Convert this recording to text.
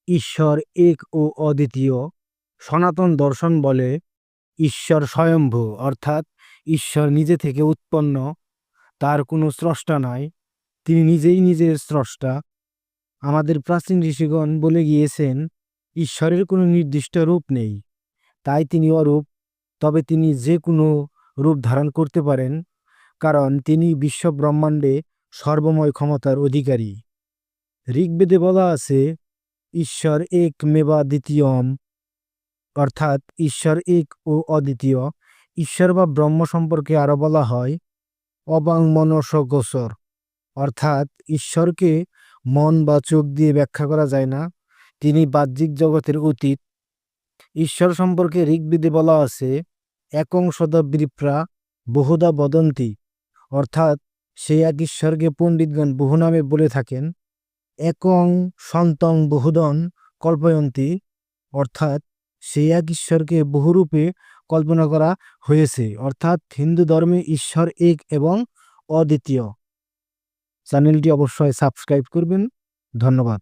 ঈশ্বর এক ও অদ্বিতীয়। সনাতন দর্শন বলে ঈশ্বর স্বয়ম্ভু, অর্থাৎ ঈশ্বর নিজে থেকে উৎপন্ন, তার কোনো স্রষ্টা নয়, তিনি নিজেই নিজের স্রষ্টা। আমাদের প্রাচীন ঋষিগণ বলে গিয়েছেন ঈশ্বরের কোনো নির্দিষ্ট রূপ নেই, তাই তিনি অরূপ। তবে তিনি যে কোনো রূপ ধারণ করতে পারেন, কারণ তিনি বিশ্ব ব্রহ্মাণ্ডে সর্বময় ক্ষমতার অধিকারী। ঋগ্বেদে বলা আছে ঈশ্বর এক মেবা দ্বিতীয়ম, অর্থাৎ ঈশ্বর এক ও অদ্বিতীয়। ঈশ্বর বা ব্রহ্ম সম্পর্কে আরো বলা হয় অবাং মনস গোচর, অর্থাৎ ঈশ্বরকে মন বা চোখ দিয়ে ব্যাখ্যা করা যায় না, তিনি বাহ্যিক জগতের অতীত। ঈশ্বর সম্পর্কে ঋগ্বেদে বলা আছে একং সদা বিপ্রা বহুধা বদন্তি, অর্থাৎ সেই এক ঈশ্বরকে পণ্ডিতগণ বহু নামে বলে থাকেন। একং সন্তং বহুদন কল্পয়ন্তী, অর্থাৎ সেই এক ঈশ্বরকে বহুরূপে কল্পনা করা হয়েছে। অর্থাৎ হিন্দু ধর্মে ঈশ্বর এক এবং অদ্বিতীয়। চ্যানেলটি অবশ্যই সাবস্ক্রাইব করবেন। ধন্যবাদ।